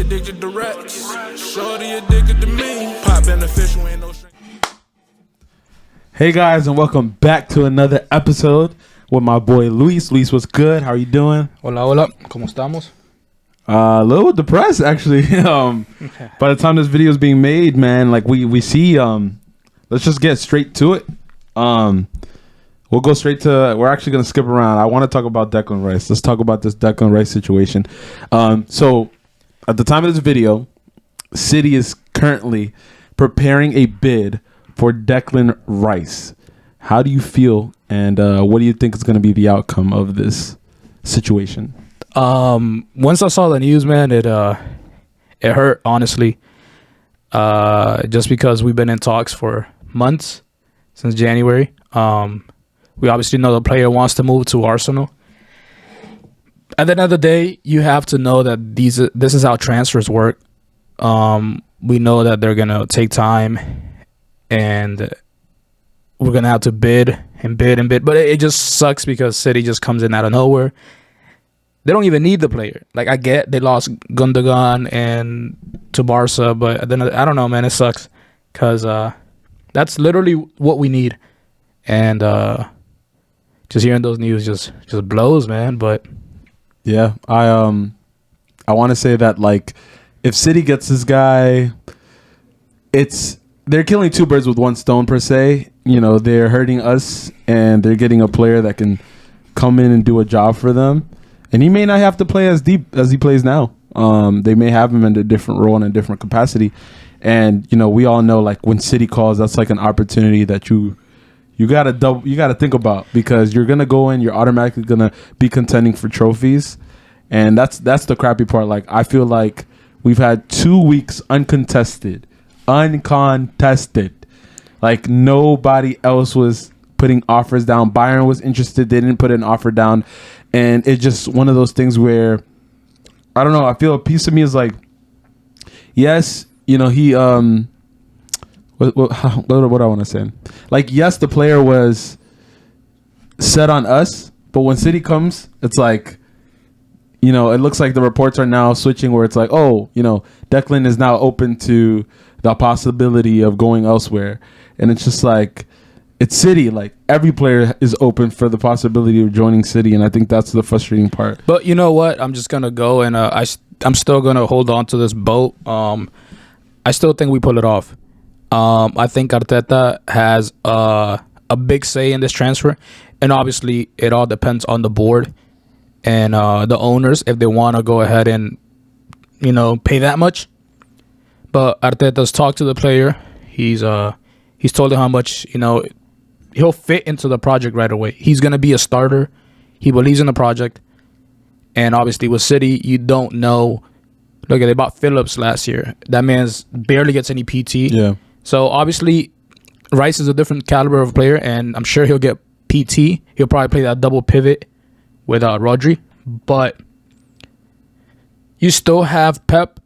addicted to rats. Shorty addicted to me. Pop beneficial, ain't no string. Hey guys, and welcome back to another episode with my boy Luis. Luis, what's good? How are you doing? Hola, hola. ¿Cómo estamos? A little depressed, actually. By the time this video is being made, man, like we see. Let's just get straight to it. We'll go straight to. We're actually gonna skip around. I want to talk about Declan Rice. Let's talk about this Declan Rice situation. So, at the time of this video, City is currently preparing a bid for Declan Rice. How do you feel, and what do you think is going to be the outcome of this situation? Once I saw the news, man, it hurt, honestly. Just because we've been in talks for months, since January. We obviously know the player wants to move to Arsenal. At the end of the day, you have to know that this is how transfers work. We know that they're going to take time, and we're going to have to bid and bid and bid. But it just sucks because City just comes in out of nowhere. They don't even need the player. Like, I get they lost Gundogan and to Barca, but then I don't know, man. It sucks because that's literally what we need. And just hearing those news just blows, man. But yeah, I want to say that, like, if City gets this guy, they're killing two birds with one stone, per se. You know, they're hurting us, and they're getting a player that can come in and do a job for them. And he may not have to play as deep as he plays now. They may have him in a different role and a different capacity. And, you know, we all know, like, when City calls, that's like an opportunity that you gotta think about, because you're gonna go in, you're automatically gonna be contending for trophies. And that's the crappy part. Like, I feel like we've had 2 weeks uncontested. Like, nobody else was putting offers down. Bayern was interested. They didn't put an offer down. And it's just one of those things where, I don't know, I feel a piece of me is like, yes, you know, he, what I want to say? Like, yes, the player was set on us, but when City comes, it's like, you know, it looks like the reports are now switching where it's like, oh, you know, Declan is now open to the possibility of going elsewhere. And it's just like, it's City. Like, every player is open for the possibility of joining City, and I think that's the frustrating part. But you know what? I'm just going to go, and I'm still going to hold on to this boat. I still think we pull it off. I think Arteta has a big say in this transfer, and obviously it all depends on the board and the owners if they want to go ahead and, you know, pay that much. But Arteta's talked to the player. He's told him how much, you know, he'll fit into the project right away. He's going to be a starter. He believes in the project. And obviously with City, you don't know. Look, they bought Phillips last year. That man's barely gets any PT. Yeah. So obviously Rice is a different caliber of player, and I'm sure he'll get PT. He'll probably play that double pivot with Rodri. But you still have Pep.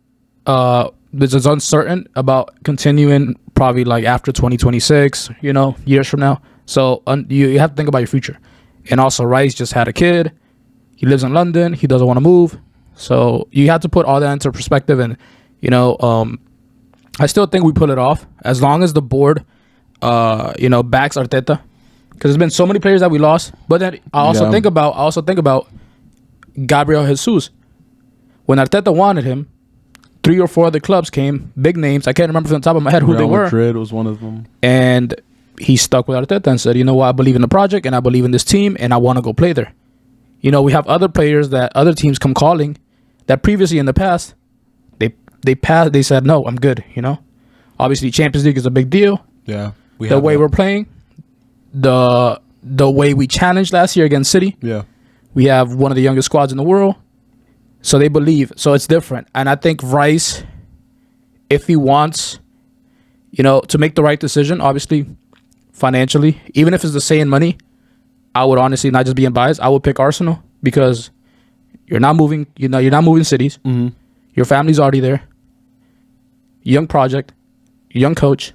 This is uncertain about continuing probably like after 2026, you know, years from now. So you have to think about your future. And also Rice just had a kid. He lives in London. He doesn't want to move. So you have to put all that into perspective. And, you know, I still think we pull it off as long as the board, you know, backs Arteta. Because there's been so many players that we lost. But then I also think about Gabriel Jesus. When Arteta wanted him, 3 or 4 other clubs came, big names. I can't remember from the top of my head who they were. Madrid was one of them. And he stuck with Arteta and said, you know what, I believe in the project and I believe in this team and I want to go play there. You know, we have other players that other teams come calling that previously in the past, they passed. They said, no, I'm good, you know. Obviously, Champions League is a big deal. Yeah. The way we're playing, the way we challenged last year against City. Yeah. We have one of the youngest squads in the world. So they believe. So it's different. And I think Rice, if he wants, you know, to make the right decision, obviously, financially, even if it's the same money, I would honestly, not just being biased, I would pick Arsenal because you're not moving, you know, you're not moving cities. Mm-hmm. Your family's already there. Young project, young coach.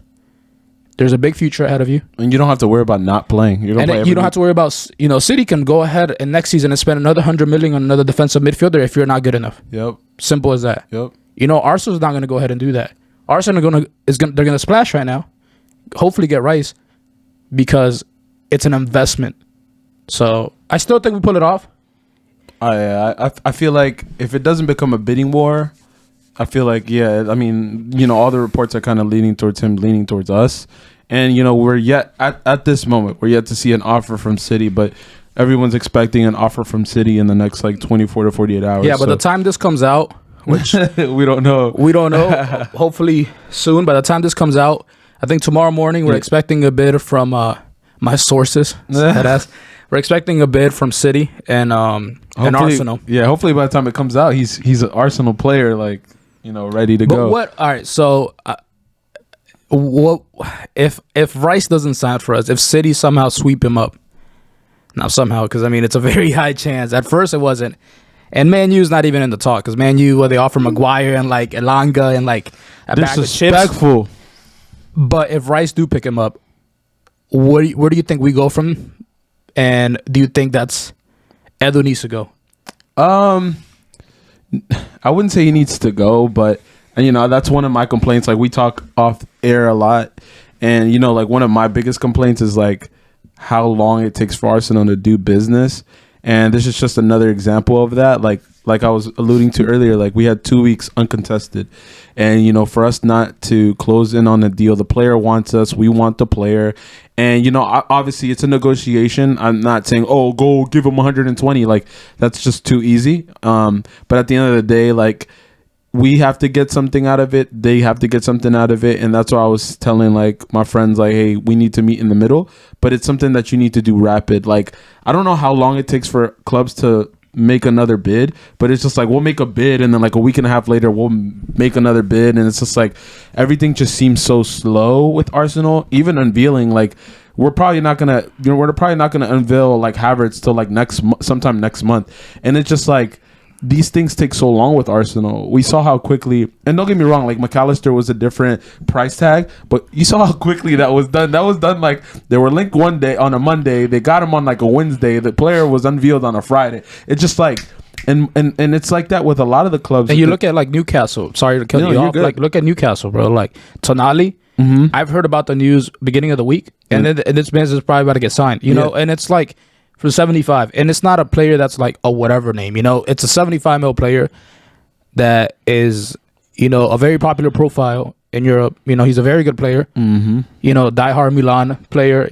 There's a big future ahead of you. And you don't have to worry about not playing. You don't have to worry about, you know, City can go ahead and next season and spend another 100 million on another defensive midfielder if you're not good enough. Yep. Simple as that. Yep. Arsenal's not going to go ahead and do that. Arsenal they're going to splash right now. Hopefully get Rice because it's an investment. So I still think we pull it off. I feel like if it doesn't become a bidding war, I feel like, I mean, all the reports are kind of leaning towards him, leaning towards us. And, we're yet at this moment, we're yet to see an offer from City, but everyone's expecting an offer from City in the next like 24 to 48 hours. Yeah, but the time this comes out, which we don't know. Hopefully soon. By the time this comes out, I think tomorrow morning we're expecting a bid from my sources. We're expecting a bid from City and Arsenal. Yeah, hopefully by the time it comes out, he's an Arsenal player, like, ready to go. All right, so what if Rice doesn't sign for us? If City somehow sweep him up, not somehow, because I mean it's a very high chance. At first it wasn't, and Man U's not even in the talk because Man U, they offer Maguire and like Elanga and like a bag of chips. Disrespectful. But if Rice do pick him up, where do you think we go from? And do you think that's Edu needs to go? I wouldn't say he needs to go, but that's one of my complaints. Like, we talk off air a lot, and like one of my biggest complaints is like how long it takes for Arsenal to do business. And this is just another example of that. Like I was alluding to earlier, like we had 2 weeks uncontested, and for us not to close in on the deal, the player wants us, we want the player, and obviously it's a negotiation. I'm not saying, oh, go give him 120, like that's just too easy. But at the end of the day, like, we have to get something out of it. They have to get something out of it. And that's why I was telling like my friends, like, hey, we need to meet in the middle, but it's something that you need to do rapid. Like, I don't know how long it takes for clubs to make another bid, but it's just like, we'll make a bid and then like a week and a half later, we'll make another bid. And it's just like, everything just seems so slow with Arsenal, even unveiling, like, we're probably not gonna unveil like Havertz till like sometime next month. And it's just like, these things take so long with Arsenal. We saw how quickly, and don't get me wrong, like McAllister was a different price tag, but you saw how quickly that was done. That was done like they were linked one day on a Monday. They got him on like a Wednesday. The player was unveiled on a Friday. It's just like, and it's like that with a lot of the clubs. And you look at like Newcastle. Sorry to cut you off. Like, look at Newcastle, bro. Like Tonali. Mm-hmm. I've heard about the news beginning of the week, and this man is probably about to get signed. You know, and it's like, for 75, and it's not a player that's like a whatever name, it's a 75 mil player that is, a very popular profile in Europe. He's a very good player, diehard Milan player,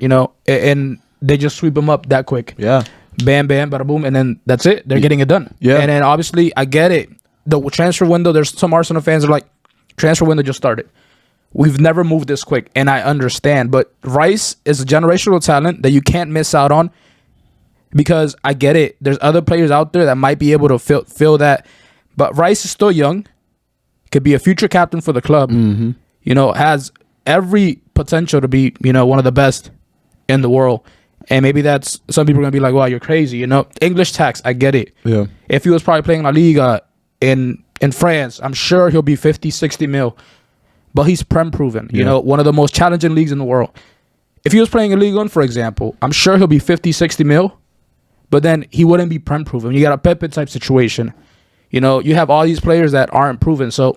and they just sweep him up that quick. Yeah. Bam, bam, bada boom, and then that's it. They're getting it done. Yeah. And then obviously, I get it. The transfer window, there's some Arsenal fans that are like, transfer window just started. We've never moved this quick, and I understand, but Rice is a generational talent that you can't miss out on. Because I get it. There's other players out there that might be able to fill that. But Rice is still young. Could be a future captain for the club. Mm-hmm. Has every potential to be, one of the best in the world. And maybe that's, some people are going to be like, wow, you're crazy. English tax, I get it. Yeah. If he was probably playing La Liga in France, I'm sure he'll be 50, 60 mil. But he's Prem proven. One of the most challenging leagues in the world. If he was playing in Ligue 1, for example, I'm sure he'll be 50, 60 mil. But then he wouldn't be Prem proven. You got a Pepe type situation. You have all these players that aren't proven. So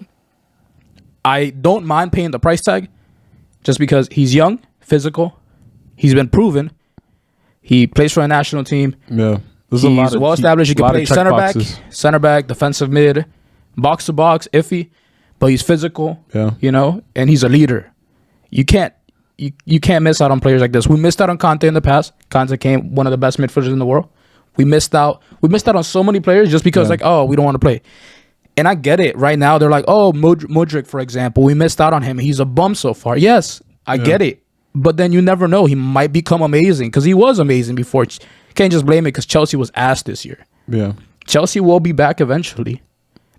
I don't mind paying the price tag just because he's young, physical. He's been proven. He plays for a national team. Yeah. He's well established. He can play center back, defensive mid, box to box, iffy. But he's physical, and he's a leader. You can't miss out on players like this. We missed out on Conte in the past. Conte came one of the best midfielders in the world. We missed out on so many players just because we don't want to play. And I get it. Right now they're like, oh, Mudryk, for example, we missed out on him. He's a bum so far. Yes, I get it. But then you never know. He might become amazing because he was amazing before. You can't just blame it because Chelsea was ass this year. Yeah, Chelsea will be back eventually.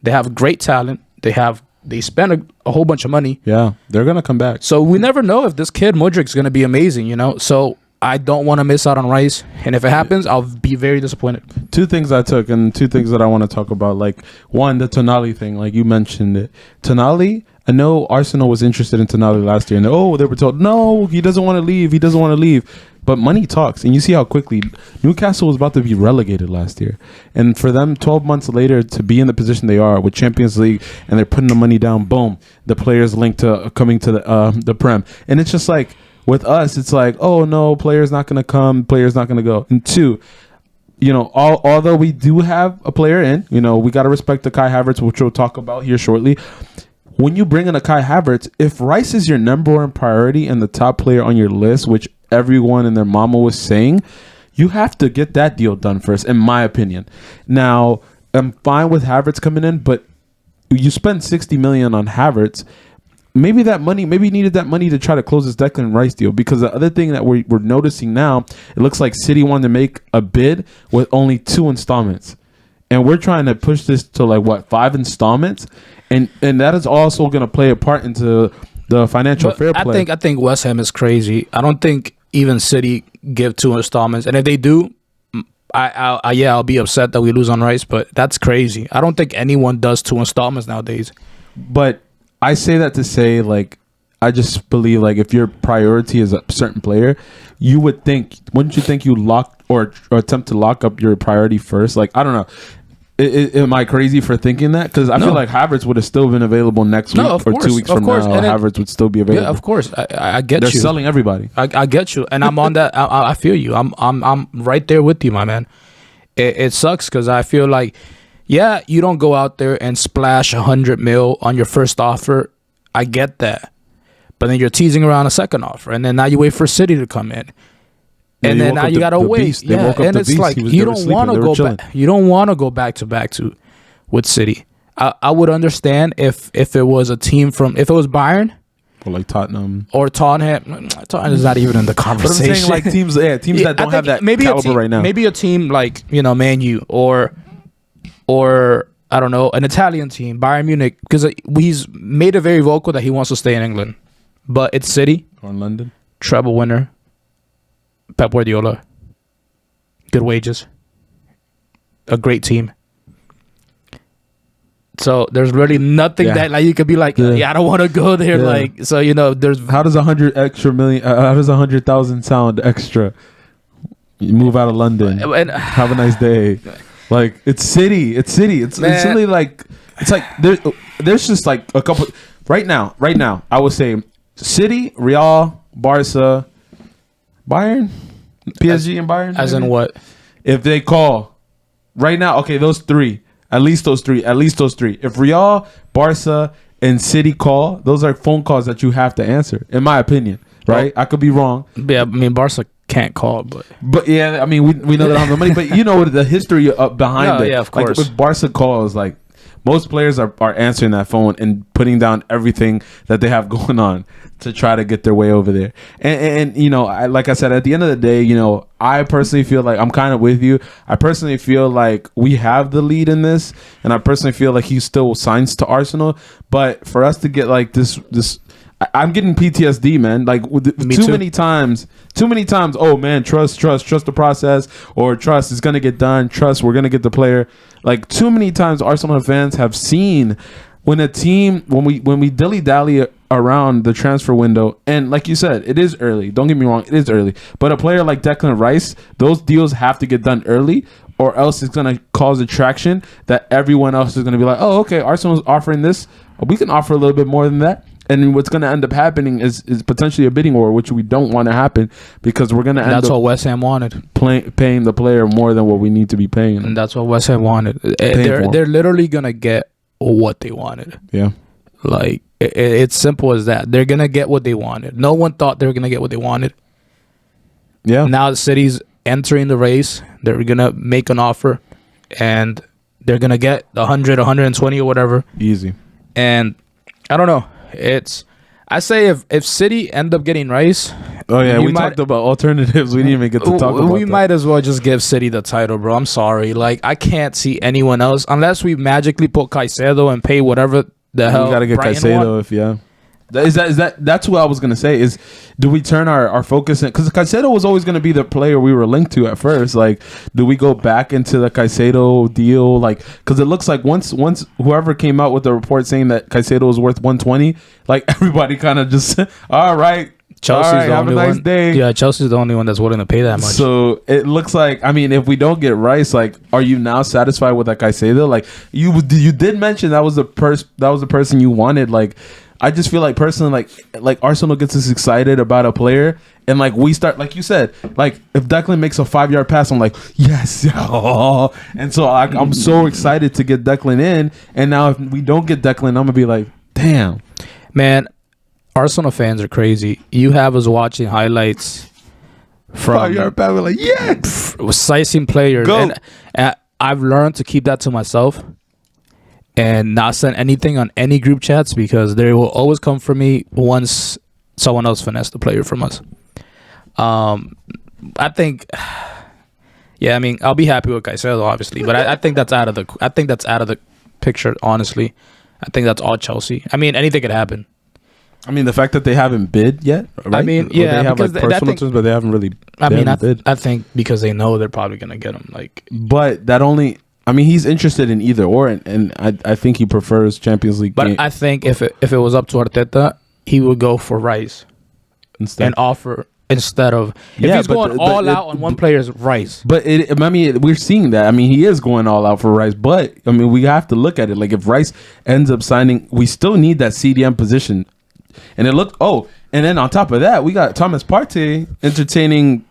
They have great talent. They spend a whole bunch of money. Yeah, they're going to come back. So we never know if this kid Mudryk's going to be amazing, So I don't want to miss out on Rice. And if it happens, I'll be very disappointed. Two things I took and two things that I want to talk about. Like, one, the Tonali thing, like you mentioned it. Tonali, I know Arsenal was interested in Tonali last year. And they were told, no, he doesn't want to leave. He doesn't want to leave. But money talks, and you see how quickly Newcastle was about to be relegated last year, and for them 12 months later to be in the position they are with Champions League, and they're putting the money down. Boom, the players linked to coming to the Prem, and it's just like with us, it's like, oh no, players not gonna come, players not gonna go. And two, you know, although we do have a player in, you know, we got to respect the Kaihavertz, which we'll talk about here shortly. When you bring in a Kaihavertz, if Rice is your number one priority and the top player on your list, which everyone and their mama was saying, you have to get that deal done first, in my opinion. Now, I'm fine with Havertz coming in, but you spend 60 million on Havertz. Maybe you needed that money to try to close this Declan Rice deal, because the other thing that we're noticing now, it looks like City wanted to make a bid with only 2 installments. And we're trying to push this to like, what, 5 installments? And that is also going to play a part into the financial fair play. I think West Ham is crazy. I don't think even City give 2 installments. And if they do, I'll be upset that we lose on Rice, but that's crazy. I don't think anyone does 2 installments nowadays. But I say that to say, like, I just believe, like, if your priority is a certain player, wouldn't you think you lock or attempt to lock up your priority first? Like, I don't know. Am I crazy for thinking that? Because I feel like Havertz would have still been available next week or 2 weeks from now. Havertz would still be available. Yeah, of course. I get They're you. They're selling everybody. I get you, and I'm on that. I feel you. I'm right there with you, my man. It sucks because I feel like, yeah, you don't go out there and splash 100 mil on your first offer. I get that, but then you're teasing around a second offer, and then now you wait for City to come in. And then now you gotta wait. Yeah, and it's like you don't want to go back. You don't want to go back to back with City. I would understand if it was a team if it was Bayern or like Tottenham or Tottenham. Tottenham is not even in the conversation. But I'm saying like teams that don't have that caliber right now. Maybe a team like, you know, Man U or I don't know, an Italian team, Bayern Munich, because he's made it very vocal that he wants to stay in England, but it's City or in London, treble winner. Pep Guardiola, good wages, a great team. So there's really nothing that like you could be like, yeah, I don't want to go there. Yeah. Like, so you know, there's how does 100,000 sound extra? You move out of London, and have a nice day. Like it's City. It's really like it's like there's just like a couple right now. I would say City, Real, Barca. Bayern, PSG, and Bayern. As in what? If they call right now, okay, those three. At least those three. If Real, Barca, and City call, those are phone calls that you have to answer, in my opinion. Right? I could be wrong. Yeah, I mean Barca can't call, but yeah, I mean we know they don't have the money, but you know the history behind it. Yeah, of course. Like if Barca calls, like most players are answering that phone and putting down everything that they have going on to try to get their way over there. And you know, like I said, at the end of the day, you know, I personally feel like I'm kind of with you. I personally feel like we have the lead in this, and I personally feel like he still signs to Arsenal. But for us to get like this, I'm getting PTSD, man. Like too many times. Oh man, trust the process, or trust is gonna get done. Trust we're gonna get the player. Like too many times, Arsenal fans have seen when we dilly-dally around the transfer window, and like you said, it is early. Don't get me wrong, it is early. But a player like Declan Rice, those deals have to get done early, or else it's gonna cause attraction that everyone else is gonna be like, oh, okay, Arsenal's offering this, we can offer a little bit more than that. And what's going to end up happening is potentially a bidding war, which we don't want to happen, because we're going to end up. That's what West Ham wanted. Paying the player more than what we need to be paying. And that's what West Ham wanted. They're literally going to get what they wanted. Yeah. Like, it's simple as that. They're going to get what they wanted. No one thought they were going to get what they wanted. Yeah. Now the City's entering the race. They're going to make an offer, and they're going to get 100, 120 or whatever. Easy. And I don't know. I say if City end up getting Rice. Oh yeah, we talked about alternatives. We didn't even get to talk about. We might as well just give City the title, bro. I'm sorry. Like I can't see anyone else unless we magically put Caicedo and pay whatever the hell. We gotta get Caicedo that's what I was gonna say. Is do we turn our focus in, because Caicedo was always gonna be the player we were linked to at first. Like, do we go back into the Caicedo deal? Like, because it looks like once whoever came out with the report saying that Caicedo was worth 120, like everybody kind of just all right. Chelsea's All right, the have a only nice one. day. Yeah, Chelsea's the only one that's willing to pay that much. So it looks like, I mean, if we don't get Rice, like, are you now satisfied with that Caicedo? Like, you did mention that was the person you wanted. Like, I just feel like personally, like Arsenal gets us excited about a player, and like we start, like you said, like if Declan makes a 5-yard pass, I'm like, yes, and so I'm so excited to get Declan in. And now if we don't get Declan, I'm gonna be like, damn, man. Arsenal fans are crazy. You have us watching highlights from 5-yard pass. We're like, yes, sizing players. Go. And I've learned to keep that to myself and not send anything on any group chats because they will always come for me once someone else finessed the player from us. I think, yeah, I mean, I'll be happy with Caicedo, obviously, but I think that's out of the picture. Honestly, I think that's all Chelsea. I mean, anything could happen. I mean, the fact that they haven't bid yet, right? I mean, Or yeah, they have because like personal terms, but they haven't really. Bid. I think because they know they're probably gonna get him. Like, But that only, I mean, he's interested in either or, and I think he prefers Champions League. but I think if it was up to Arteta, he would go for Rice instead. and offer instead of if Yeah, he's but going all out on one player's Rice. But I mean, we're seeing that. I mean, he is going all out for Rice, but I mean, we have to look at it. Like, if Rice ends up signing, we still need that CDM position. And it looked, and then on top of that, we got Thomas Partey entertaining,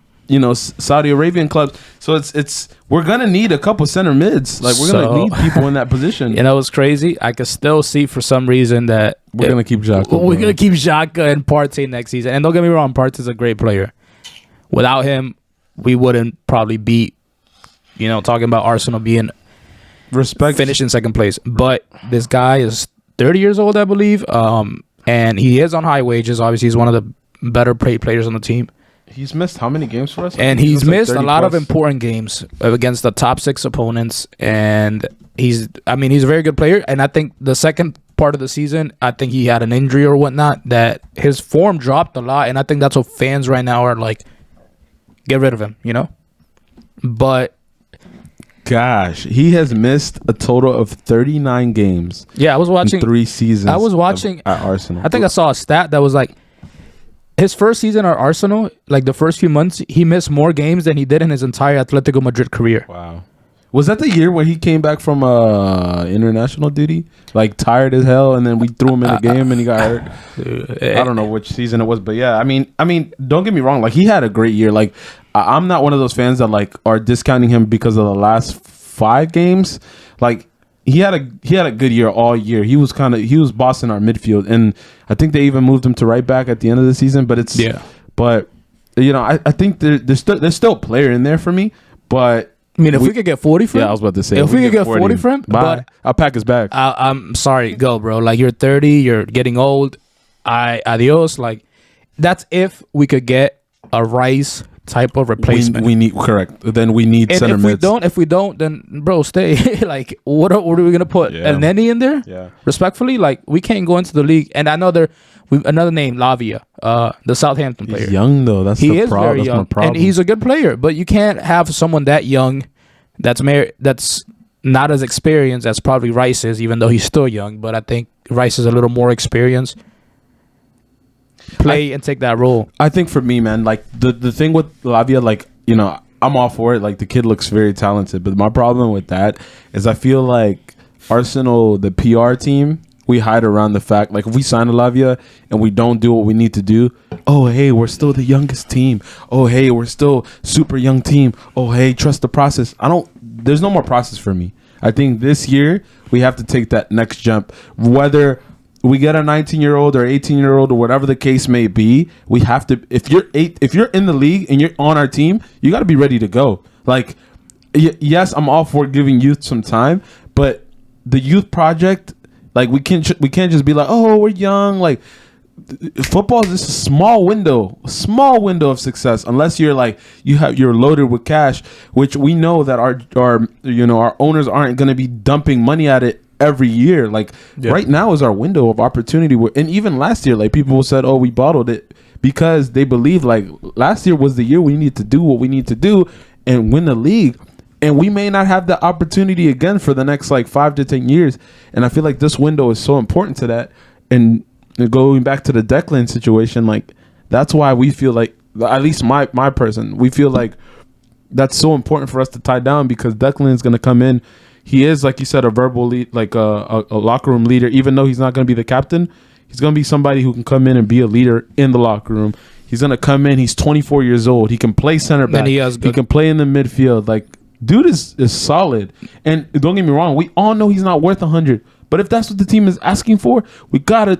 Saudi Arabian clubs. So it's we're gonna need a couple center mids. Like, we're gonna need people in that position. It's crazy. I could still see for some reason that We're gonna keep Xhaka. We're gonna keep Xhaka and Partey next season. And don't get me wrong, Partey's a great player. Without him, we wouldn't probably beat. Talking about Arsenal being finishing second place. But this guy is 30 years old, I believe. And he is on high wages. Obviously, he's one of the better paid players on the team. He's missed how many games for us? And he's missed a lot of plus. important games against the top 6 opponents. And he's a very good player. And I think the second part of the season, I think he had an injury or whatnot that his form dropped a lot. And I think that's what fans right now are like, get rid of him, But gosh, he has missed a total of 39 games. Yeah, I was watching 3 seasons. I was watching at Arsenal. I think I saw a stat that was like his first season at Arsenal, like the first few months, he missed more games than he did in his entire Atletico Madrid career. Wow. Was that the year when he came back from international duty? Like, tired as hell, and then we threw him in the game and he got hurt? I don't know which season it was, but yeah, I mean, don't get me wrong. Like, he had a great year. Like, I'm not one of those fans that like are discounting him because of the last 5 games. Like, he had a good year all year. He was bossing our midfield, and I think they even moved him to right back at the end of the season. But I think there's still a player in there for me. But I mean, if we could get 40 for him, I was about to say, if we could get 40 for him, but I'll pack his bag. I'm sorry, go, bro. Like, you're 30, you're getting old. Adios. Like, that's if we could get a Rice type of replacement. We need correct. Then we need center mids. If we don't, then bro, stay. Like, what are we gonna put? Yeah. El Neni in there? Yeah. Respectfully, like, we can't go into the league. And I know another name, Lavia, the Southampton player. He's young though. That's he the is very young, and he's a good player. But you can't have someone that young, that's not as experienced as probably Rice is, even though he's still young. But I think Rice is a little more experienced. And take that role. I think for me, man, like the thing with Lavia, like, I'm all for it. Like, the kid looks very talented, but my problem with that is I feel like Arsenal, the PR team, we hide around the fact, like, if we sign a Lavia and we don't do what we need to do, oh, hey, we're still the youngest team. Oh, hey, we're still super young team. Oh, hey, trust the process. There's no more process for me. I think this year we have to take that next jump. Whether we get a 19-year-old or 18-year-old or whatever the case may be, we have to. If you're in the league and you're on our team, you got to be ready to go. Like, yes, I'm all for giving youth some time, but the youth project, like, we can't just be like, oh, we're young. Like, football is just a small window of success, unless you're like you're loaded with cash, which we know that our owners aren't going to be dumping money at it every year. Like, right now is our window of opportunity. And even last year, like, people said, oh, we bottled it, because they believe like last year was the year we need to do what we need to do and win the league. And we may not have the opportunity again for the next like 5 to 10 years. And I feel like this window is so important to that. And going back to the Declan situation, like, That's why we feel like, at least my person, we feel like that's so important for us to tie down, because Declan is going to come in. He is, like you said, a verbal lead, like a locker room leader. Even though he's not going to be the captain, he's going to be somebody who can come in and be a leader in the locker room. He's going to come in. He's 24 years old. He can play center back. He can play in the midfield. Like, dude is solid. And don't get me wrong, we all know he's not worth 100. But if that's what the team is asking for, we gotta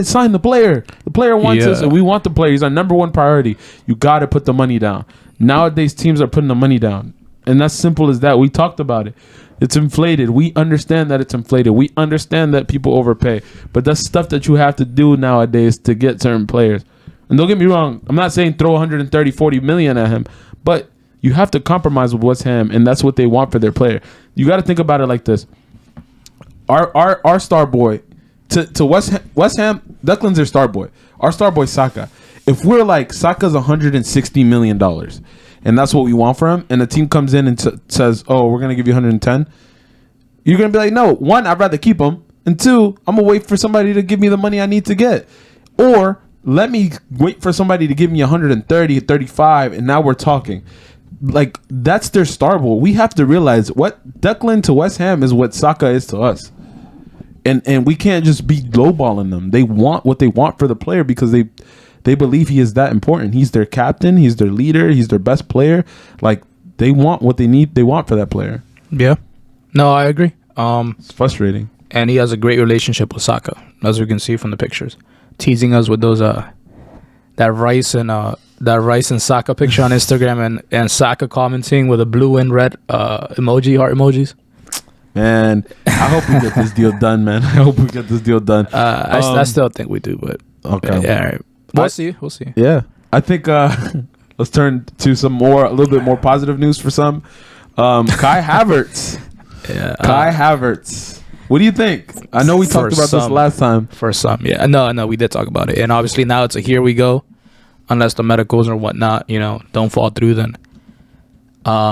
sign the player. The player wants us, and we want the player. He's our number one priority. You gotta put the money down. Nowadays, teams are putting the money down, and that's simple as that. We talked about it. It's inflated. We understand that it's inflated. We understand that people overpay, but that's stuff that you have to do nowadays to get certain players. And don't get me wrong, I'm not saying throw 130, 40 million at him, but you have to compromise with West Ham, and that's what they want for their player. You got to think about it like this. Our star boy to West Ham, Declan's their star boy. Our star boy Saga. If we're like, Saka's $160 million, and that's what we want for him, and the team comes in and says, oh, we're going to give you 110, you're going to be like, no, one, I'd rather keep him, and two, I'm going to wait for somebody to give me the money I need to get. Or let me wait for somebody to give me 130, 35, and now we're talking. Like, that's their star boy. We have to realize what Declan to West Ham is what Saka is to us. And we can't just be lowballing them. They want what they want for the player because they believe he is that important. He's their captain. He's their leader. He's their best player. Like, they want what they need. They want for that player. Yeah. No, I agree. It's frustrating. And he has a great relationship with Saka, as we can see from the pictures. Teasing us with those that Rice and Saka picture on Instagram, and Saka commenting with a blue and red heart emojis. Man, I hope we get this deal done, man. I hope we get this deal done. I still think we do, but okay. Yeah, all right. We'll see. Yeah. I think let's turn to a little bit more positive news for some. Kai Havertz. Yeah. Kai Havertz. What do you think? I know we talked about this last time. For some, yeah. No, we did talk about it. And obviously now it's a here we go. Unless the medicals or whatnot, don't fall through, then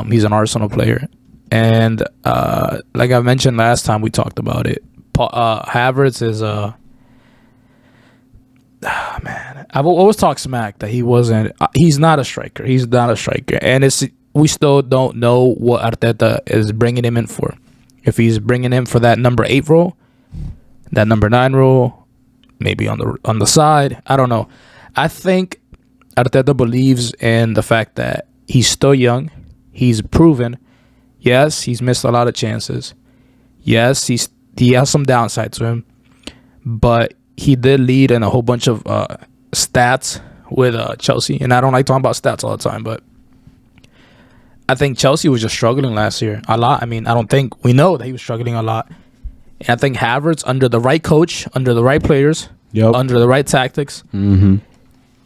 he's an Arsenal player. And like I mentioned last time we talked about it, Havertz is man, I've always talked smack that he's not a striker. He's not a striker. And we still don't know what Arteta is bringing him in for. If he's bringing him for that number 8 role, that number 9 role, maybe on the side, I don't know. I think Arteta believes in the fact that he's still young. He's proven. Yes, he's missed a lot of chances. Yes, he has some downside to him. But he did lead in a whole bunch of stats with Chelsea. And I don't like talking about stats all the time, but I think Chelsea was just struggling last year a lot. I mean, we know that he was struggling a lot. And I think Havertz, under the right coach, under the right players, under the right tactics,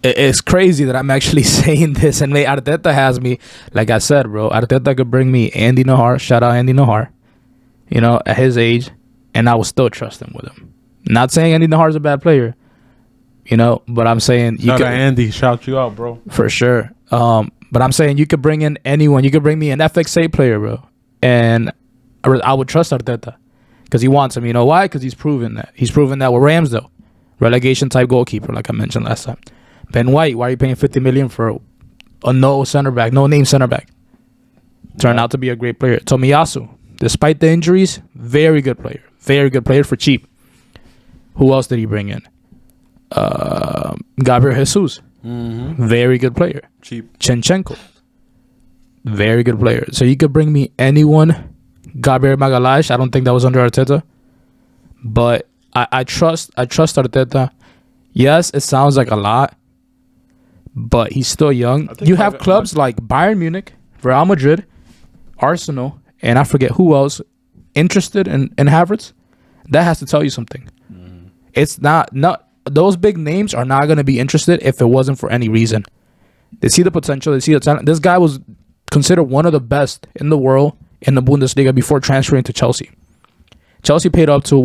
it's crazy that I'm actually saying this, and Arteta has me, like I said, bro. Arteta could bring me Andy Nahar, shout out Andy Nahar, at his age, and I will still trust him with him. Not saying Andy Nahar is a bad player, but I'm saying Andy, shout you out, bro, for sure. But I'm saying you could bring in anyone. You could bring me an FXA player, bro, and I would trust Arteta because he wants him. You know why? Because he's proven that. He's proven that with Ramsdale, relegation type goalkeeper, like I mentioned last time. Ben White, why are you paying $50 million for a no name center back? Turned out to be a great player. Tomiyasu, despite the injuries, very good player for cheap. Who else did he bring in? Gabriel Jesus, very good player. Cheap. Chenchenko, very good player. So you could bring me anyone. Gabriel Magalhaes, I don't think that was under Arteta, but I trust Arteta. Yes, it sounds like a lot, but he's still young. You have clubs like Bayern Munich, Real Madrid, Arsenal, and I forget who else interested in Havertz. That has to tell you something. It's not those big names are not going to be interested if it wasn't for any reason. They see the potential. They see the talent. This guy was considered one of the best in the world in the Bundesliga before transferring to Chelsea. Chelsea paid up to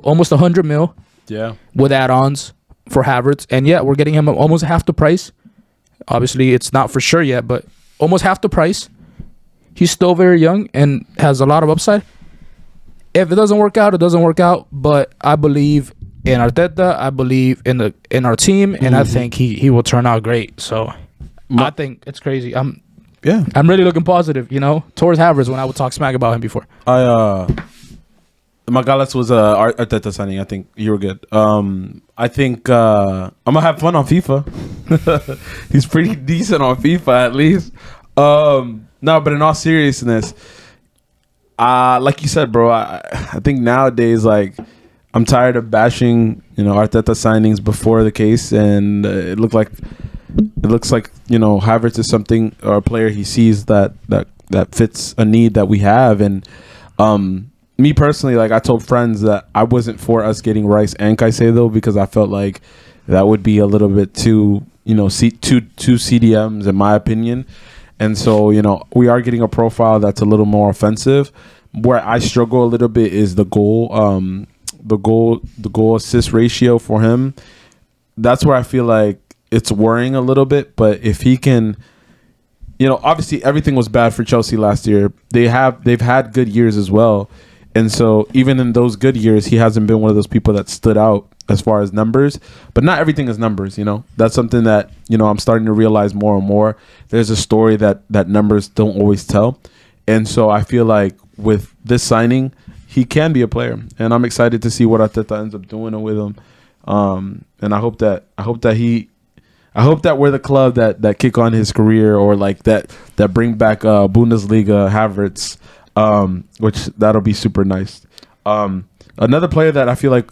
almost 100 mil. Yeah. With add-ons for Havertz, and we're getting him almost half the price. Obviously, it's not for sure yet, but almost half the price. He's still very young and has a lot of upside. If it doesn't work out, it doesn't work out. But I believe in Arteta. I believe in our team, and I think he will turn out great. So I think it's crazy. I'm really looking positive, towards Havertz when I would talk smack about him before. Magalas was Arteta signing. I think you were good. I think I'm gonna have fun on FIFA. He's pretty decent on FIFA at least. No, but in all seriousness, like you said, bro, I think nowadays, like, I'm tired of bashing, Arteta signings before the case, and it looks like Havertz is something, or a player he sees that fits a need that we have. And me personally, like, I told friends that I wasn't for us getting Rice and Caicedo because I felt like that would be a little bit too, two CDMs in my opinion. And so, we are getting a profile that's a little more offensive. Where I struggle a little bit is the goal assist ratio for him. That's where I feel like it's worrying a little bit. But if he can, obviously everything was bad for Chelsea last year. They've had good years as well. And so even in those good years, he hasn't been one of those people that stood out as far as numbers. But not everything is numbers, That's something that, I'm starting to realize more and more. There's a story that numbers don't always tell. And so I feel like with this signing, he can be a player. And I'm excited to see what Arteta ends up doing with him. And I hope that we're the club that kick on his career, or like that bring back Bundesliga Havertz. Which that'll be super nice. Another player that I feel like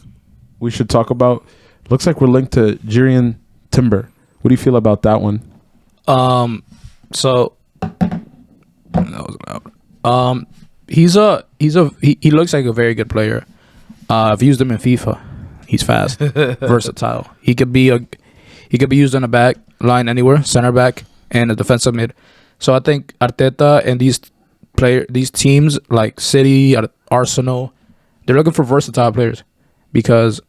we should talk about, looks like we're linked to Jurrien Timber. What do you feel about that one? So that was loud. He looks like a very good player. I've used him in FIFA. He's fast, versatile. He could be used on the back line anywhere, center back, and a defensive mid. So I think Arteta and these teams like City, Arsenal, they're looking for versatile players because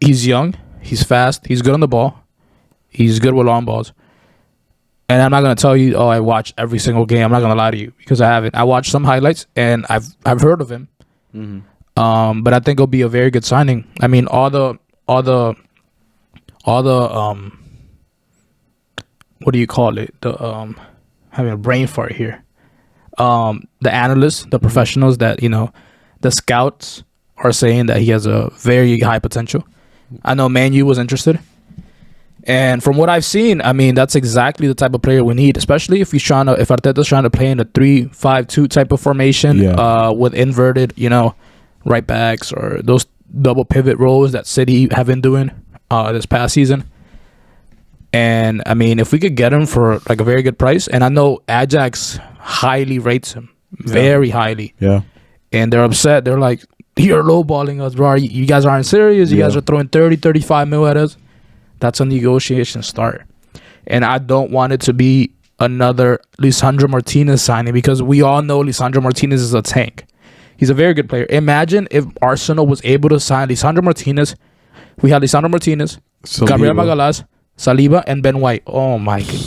he's young, he's fast, he's good on the ball, he's good with long balls. And I'm not gonna tell you, I watch every single game. I'm not gonna lie to you because I haven't. I watched some highlights and I've heard of him. Mm-hmm. But I think it'll be a very good signing. I mean, all the what do you call it? Having a brain fart here. The analysts, the professionals that, the scouts are saying that he has a very high potential. I know Man U was interested. And from what I've seen, I mean, that's exactly the type of player we need, especially if Arteta's trying to play in a 3-5-2 type of formation, with inverted, right backs or those double pivot roles that City have been doing this past season. And I mean, if we could get him for like a very good price, and I know Ajax highly rates him, very highly. Yeah. And they're upset. They're like, you're lowballing us, bro. You guys aren't serious. You guys are throwing 30, 35 mil at us. That's a negotiation start. And I don't want it to be another Lisandro Martinez signing because we all know Lisandro Martinez is a tank. He's a very good player. Imagine if Arsenal was able to sign Lisandro Martinez. We had Lisandro Martinez, Saliba, Gabriel Magalas, Saliba, and Ben White. Oh my God.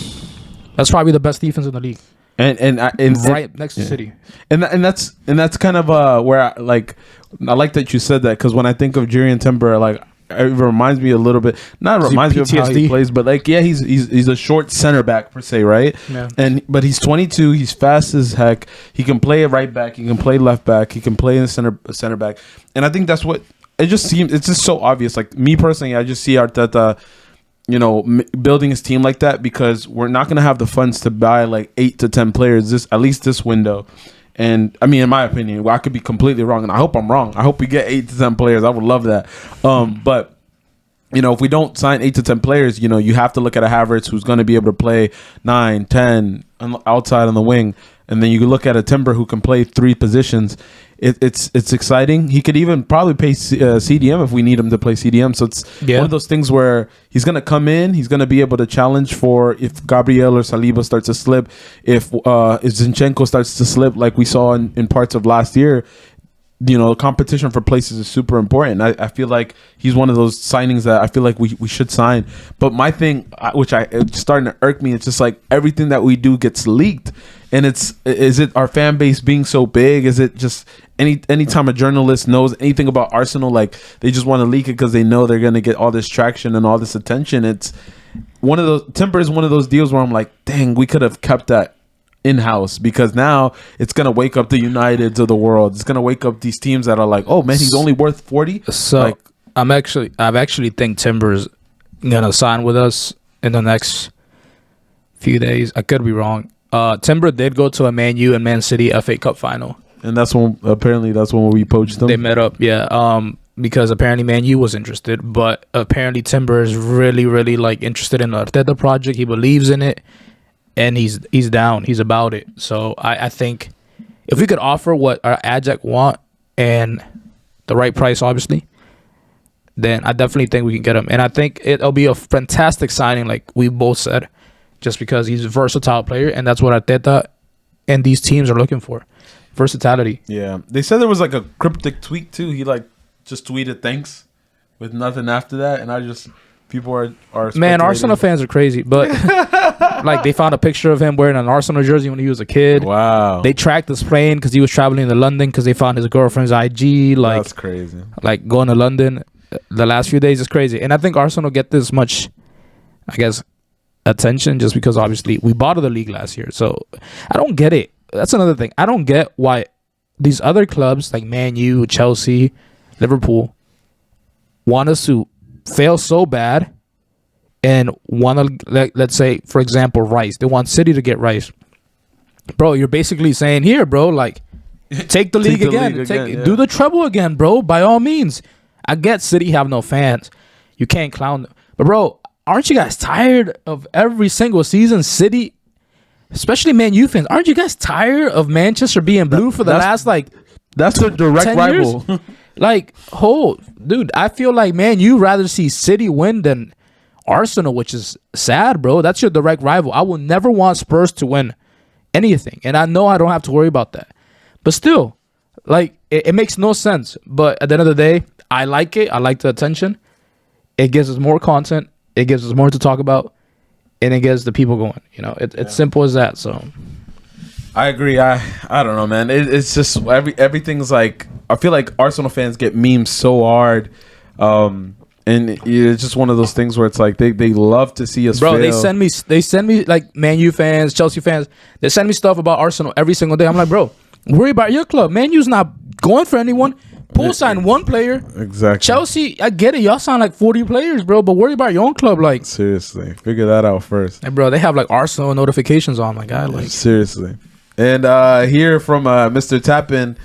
That's probably the best defense in the league. And right next to City. And that's kind of where I like that you said that, because when I think of Jurrien Timber, like, it reminds me a little bit. Not reminds me of how he plays, but like, yeah, he's a short center back per se, right? Yeah. But he's 22. He's fast as heck. He can play a right back. He can play left back. He can play in the center back. And I think that's what it just seems. It's just so obvious. Like, me personally, I just see Arteta, building his team like that, because we're not going to have the funds to buy like 8 to 10 players at least this window. And I mean, in my opinion, I could be completely wrong, and I hope I'm wrong. I hope we get 8 to 10 players. I would love that. But if we don't sign 8 to 10 players, you have to look at a Havertz who's going to be able to play 9, 10 outside on the wing, and then you look at a Timber who can play 3 positions. It's exciting. He could even probably play CDM if we need him to play CDM. So it's one of those things where he's going to come in. He's going to be able to challenge for if Gabriel or Saliba starts to slip, if Zinchenko starts to slip like we saw in parts of last year. competition for places is super important. I feel like he's one of those signings that I feel like we should sign. But my thing, it's starting to irk me, it's just like everything that we do gets leaked. And is it our fan base being so big? Is it just anytime a journalist knows anything about Arsenal, like they just want to leak it because they know they're going to get all this traction and all this attention? It's one of those, Timber is one of those deals where I'm like, dang, we could have kept that in-house, because now it's going to wake up the Uniteds of the world. It's going to wake up these teams that are like, oh man, he's only worth 40. So like, I've actually think Timber's going to sign with us in the next few days. I could be wrong. Timber did go to a Man U and Man City FA Cup final. And that's when we poached them. They met up, yeah. Because apparently Man U was interested, but apparently Timber is really, really like interested in the Arteta project. He believes in it, and he's down. He's about it. So I think if we could offer what our Ajax want and the right price, obviously, then I definitely think we can get him. And I think it'll be a fantastic signing, like we both said, just because he's a versatile player, and that's what Arteta and these teams are looking for. Versatility. Yeah. They said there was like a cryptic tweet too. He like just tweeted thanks with nothing after that, and people are man, Arsenal fans are crazy, but like they found a picture of him wearing an Arsenal jersey when he was a kid. Wow. They tracked his plane because he was traveling to London because they found his girlfriend's IG. Like, that's crazy. Like going to London the last few days is crazy. And I think Arsenal get this much, I guess, attention just because obviously we bought the league last year. So I don't get it. That's another thing. I don't get why these other clubs like Man U, Chelsea, Liverpool want us to fail so bad and want to, let's say, for example, Rice. They want City to get Rice. Bro, you're basically saying, here, bro, like, take the league again. Do the treble again, bro, by all means. I get City have no fans. You can't clown them. But, bro, aren't you guys tired of every single season City, especially Man U fans, aren't you guys tired of Manchester being blue for the last, like, that's a direct rival. Like, dude, I feel like, man, you rather see City win than Arsenal, which is sad, bro. That's your direct rival. I will never want Spurs to win anything, and I know I don't have to worry about that. But still, like, it makes no sense. But at the end of the day, I like it. I like the attention. It gives us more content. It gives us more to talk about, and it gets the people going. It's simple as that. So I agree. I don't know, man. It's just everything's like, I feel like Arsenal fans get memed so hard, and it's just one of those things where it's like they love to see us. Bro, fail. They send me like Man U fans, Chelsea fans. They send me stuff about Arsenal every single day. I'm like, bro, worry about your club. Man U's not going for anyone. Pool signed one player. Exactly. Chelsea, I get it. Y'all signed like 40 players, bro. But worry about your own club. Like, seriously, figure that out first. And bro, they have like Arsenal notifications on. Like, seriously. And here from Mr. Tapin,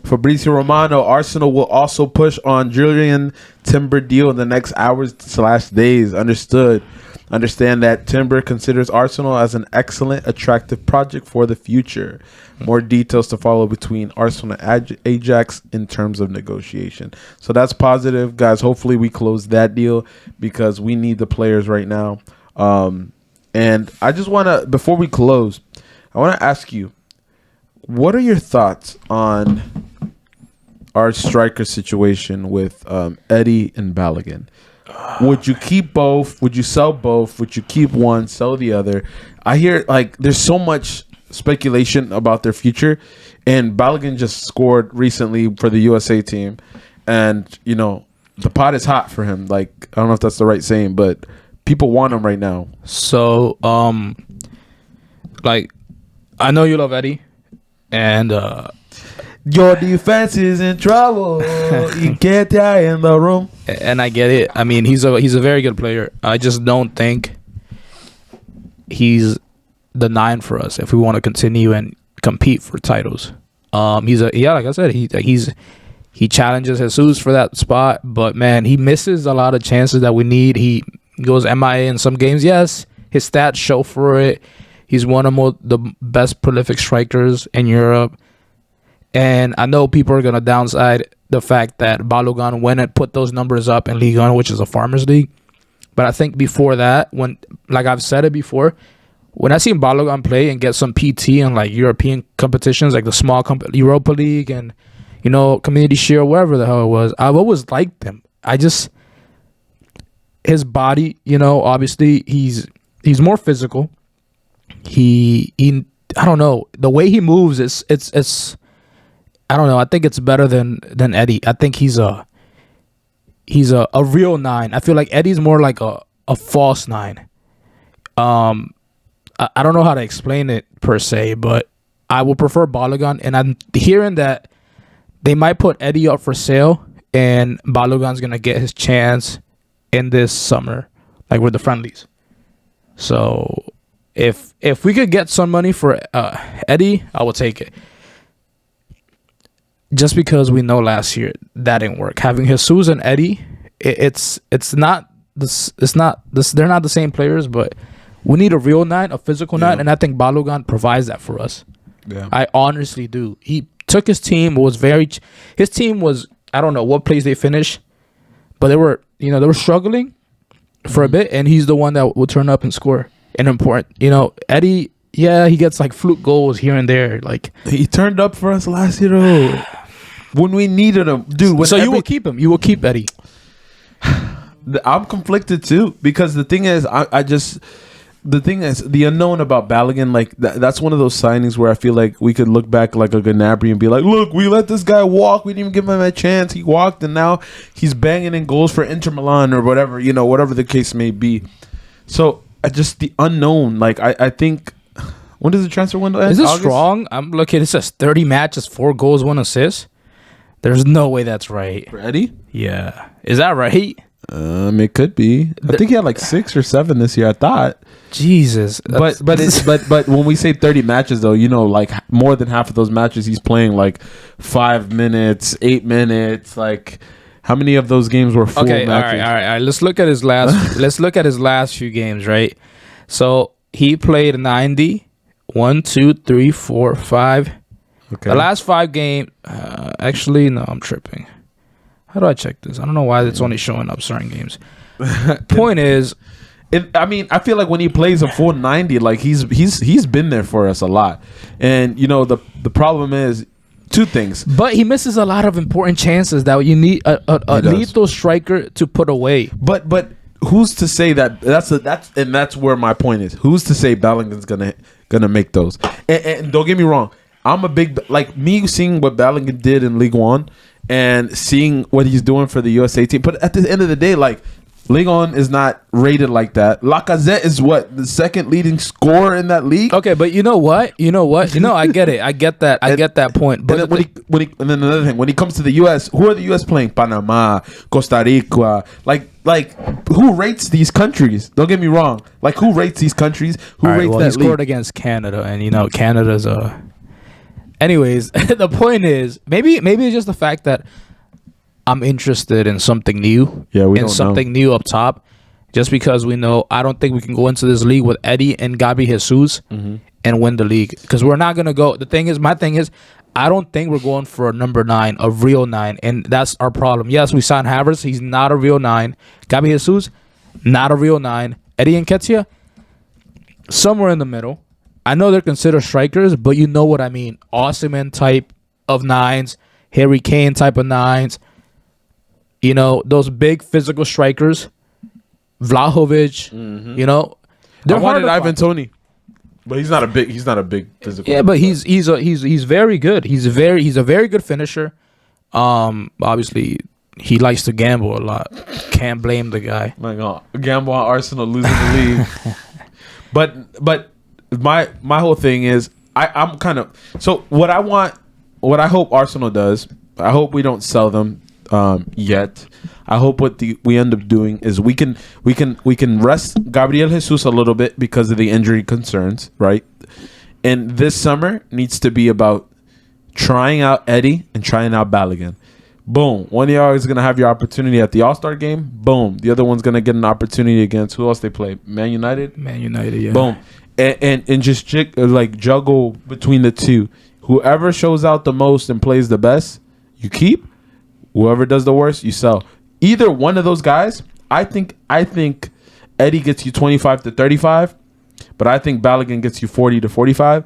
Fabrizioromano, Arsenal will also push on Julian Timber deal in the next hours/days. Understand that Timber considers Arsenal as an excellent, attractive project for the future. More details to follow between Arsenal and Ajax in terms of negotiation. So that's positive, guys. Hopefully we close that deal because we need the players right now. And I just want to, before we close, I want to ask you, what are your thoughts on our striker situation with Eddie and Balogun? Would you keep both? Would you sell both? Would you keep one, sell the other? I hear like there's so much speculation about their future, and Balogun just scored recently for the USA team, and the pot is hot for him. Like, I don't know if that's the right saying, but people want him right now. So like, I know you love Eddie, and your defense is in trouble. You can't die in the room. And I get it. I mean, he's a very good player. I just don't think he's the 9 for us if we want to continue and compete for titles. Like I said, he challenges Jesus for that spot, but man, he misses a lot of chances that we need. He goes MIA in some games. Yes, his stats show for it. He's one of the best prolific strikers in Europe. And I know people are going to downside the fact that Balogun went and put those numbers up in Ligue 1, which is a farmers league. But I think before that, when, like I've said it before, when I seen Balogun play and get some PT in like European competitions, like the small Europa League and Community Shield, wherever the hell it was. I've always liked him. His body, obviously he's more physical. He I don't know, the way he moves it's I don't know. I think it's better than Eddie. I think he's a real 9. I feel like Eddie's more like a false 9. I don't know how to explain it per se, but I would prefer Balogun, and I'm hearing that they might put Eddie up for sale, and Balogun's gonna get his chance in this summer, like with the friendlies. So if we could get some money for Eddie, I will take it. Just because we know last year that didn't work. Having Jesus and Eddie, it's not this. It's not this. They're not the same players, but we need a real 9, a physical 9, and I think Balogun provides that for us. Yeah, I honestly do. He took his team. His team was, I don't know what place they finished, but they were struggling for a bit, and he's the one that will turn up and score and important. Eddie, yeah, he gets like fluke goals here and there. Like he turned up for us last year though, when we needed him, dude. So you will keep him. You will keep Eddie. I'm conflicted too, because the thing is, the thing is, the unknown about Balogun, like that's one of those signings where I feel like we could look back like a Gnabry and be like, look, we let this guy walk. We didn't even give him a chance. He walked, and now he's banging in goals for Inter Milan or whatever, whatever the case may be. So just the unknown. Like I think, when does the transfer window end? Is this August? strong? I'm looking. It says 30 matches, 4 goals, 1 assist. There's no way that's right. For Eddie? Yeah. Is that right? It could be. I think he had like 6 or 7 this year, I thought. Jesus. But when we say 30 matches though, like more than half of those matches he's playing like 5 minutes, 8 minutes. Like, how many of those games were full matches? All right. Let's look at his last few games, right? So he played 90. 1, 2, 3, 4, 5. Okay. The last 5 games. Actually, no, I'm tripping. How do I check this? I don't know why it's only showing up certain games. Point is, I feel like when he plays a full 90, like he's been there for us a lot. And the problem is 2 things. But he misses a lot of important chances that you need a lethal striker to put away. But who's to say that that's where my point is. Who's to say Balogun's gonna make those? And don't get me wrong, I'm a big, like, me seeing what Balogun did in Ligue 1 and seeing what he's doing for the USA team. But at the end of the day, like, Ligue 1 is not rated like that. Lacazette is the second leading scorer in that league. Okay, but you know what? I get it. I get that. I get that point. But and then and then another thing, when he comes to the US, who are the US playing? Panama, Costa Rica. Like who rates these countries? Don't get me wrong. Like, who rates these countries? Who rates that he league? scored against Canada, and Canada's a. Anyways, the point is, maybe it's just the fact that I'm interested in something new. Yeah, we don't something new up top. Just because we know, I don't think we can go into this league with Eddie and Gabi Jesus and win the league, because we're not gonna go. My thing is, I don't think we're going for a number 9, a real 9, and that's our problem. Yes, we signed Havertz. He's not a real 9. Gabi Jesus, not a real 9. Eddie and Nketiah, somewhere in the middle. I know they're considered strikers, but you know what I mean. Osimhen type of 9s, Harry Kane type of 9s. Those big physical strikers. Vlahovic, I wanted Ivan Toney, but he's not a big physical. Yeah, but he's very good. He's a very good finisher. Obviously he likes to gamble a lot. Can't blame the guy. My God, gamble on Arsenal losing the league. But my whole thing is, I'm kind of, so what I hope Arsenal does. I hope we don't sell them yet. I hope what we end up doing is we can rest Gabriel Jesus a little bit because of the injury concerns, right? And this summer needs to be about trying out Eddie and trying out Balogun. Boom. One of y'all is gonna have your opportunity at the All-Star game. Boom. The other one's gonna get an opportunity against who else they play? Man United. Yeah. Boom. And just juggle between the two. Whoever shows out the most and plays the best, you keep. Whoever does the worst, you sell. Either one of those guys, I think Eddie gets you 25 to 35, but I think Balogun gets you 40 to 45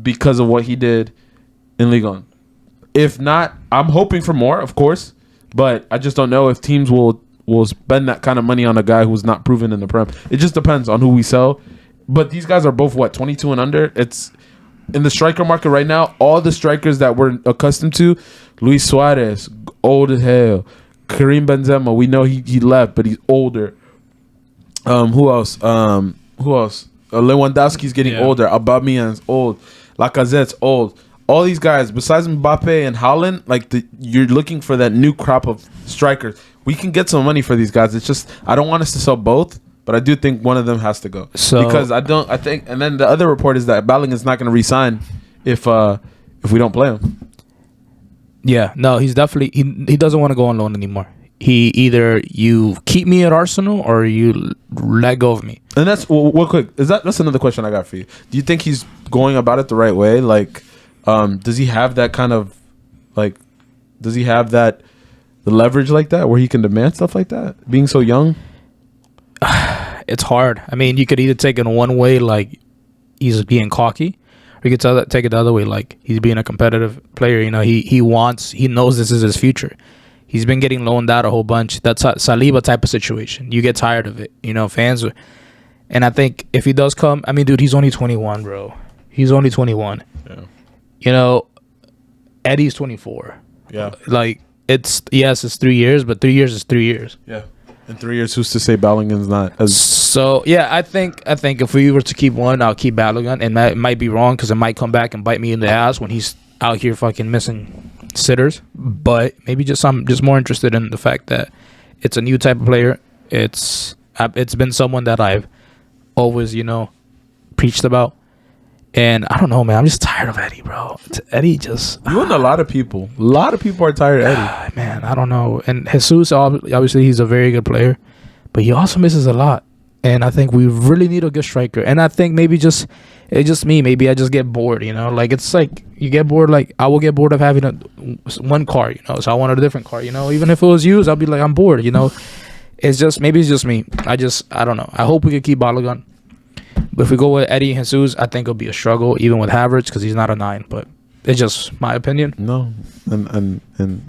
because of what he did in Ligue 1. If not, I'm hoping for more, of course, but I just don't know if teams will spend that kind of money on a guy who's not proven in the Prem. It just depends on who we sell. But these guys are both 22 and under. It's in the striker market right now. All the strikers that we're accustomed to, Luis Suarez, old as hell. Karim Benzema, we know he left, but he's older. Who else? Lewandowski's getting older. Aubameyang's old. Lacazette's old. All these guys, besides Mbappe and Haaland, you're looking for that new crop of strikers. We can get some money for these guys. It's just I don't want us to sell both, but I do think one of them has to go. Because I think, and then the other report is that Ballingham's not going to resign if we don't play him. Yeah, no, he's definitely he doesn't want to go on loan anymore. He either you keep me at Arsenal or you let go of me. And that's real quick. That's another question I got for you. Do you think he's going about it the right way? Does he have that kind of does he have the leverage like that where he can demand stuff like that? Being so young, it's hard. I mean, you could either take it one way, like he's being cocky, or you could take it the other way, like he's being a competitive player. You know, he knows this is his future. He's been getting loaned out a whole bunch. That's a Saliba type of situation. You get tired of it, fans. And I think if he does come, I mean, dude, he's only 21, bro. He's only 21. Yeah. Eddie's 24. Yeah. It's 3 years, but 3 years is 3 years. Yeah. In 3 years, who's to say Ballingham's not as... So, yeah, I think if we were to keep one, I'll keep Ballingham. And that might be wrong because it might come back and bite me in the ass when he's out here fucking missing sitters. But maybe I'm just more interested in the fact that it's a new type of player. It's been someone that I've always, preached about. And I don't know, man. I'm just tired of Eddie, bro. Eddie just... You and a lot of people. A lot of people are tired of Eddie. Man, I don't know. And Jesus, obviously, he's a very good player. But he also misses a lot. And I think we really need a good striker. And I think maybe it's just me. Maybe I just get bored, It's like you get bored. Like, I will get bored of having one car, So I wanted a different car, Even if it was used, I'll be like, I'm bored, It's just me. I don't know. I hope we can keep Balogun. But if we go with Eddie and Jesus, I think it'll be a struggle, even with Havertz, because he's not a 9. But it's just my opinion. No, and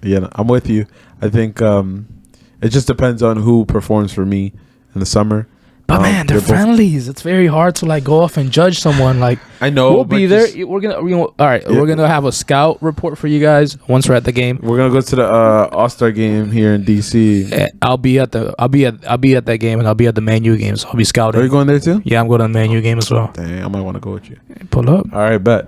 yeah, I'm with you. I think it just depends on who performs for me in the summer. But man, they're friendlies. It's very hard to go off and judge someone. I know we'll be there. We're gonna have a scout report for you guys once we're at the game. We're gonna go to the All-Star game here in DC. I'll be at that game, and I'll be at the Man U games. I'll be scouting. Are you going there too? Yeah, I'm going to the Man U game as well. Dang, I might want to go with you. Pull up. All right, bet.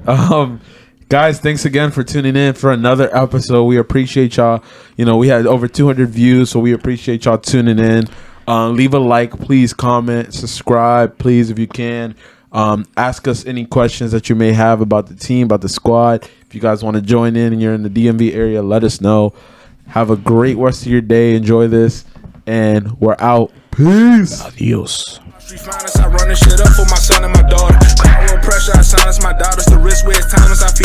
Guys, thanks again for tuning in for another episode. We appreciate y'all. We had over 200 views, so we appreciate y'all tuning in. Leave a like, please. Comment, subscribe, please, if you can. Ask us any questions that you may have about the team, about the squad. If you guys want to join in and you're in the DMV area, let us know. Have a great rest of your day. Enjoy this, and we're out. Peace. Adios. Street finest, I run this shit up for my son and my daughter. Power pressure, I silence my daughters. The risk where it's timeless, I feel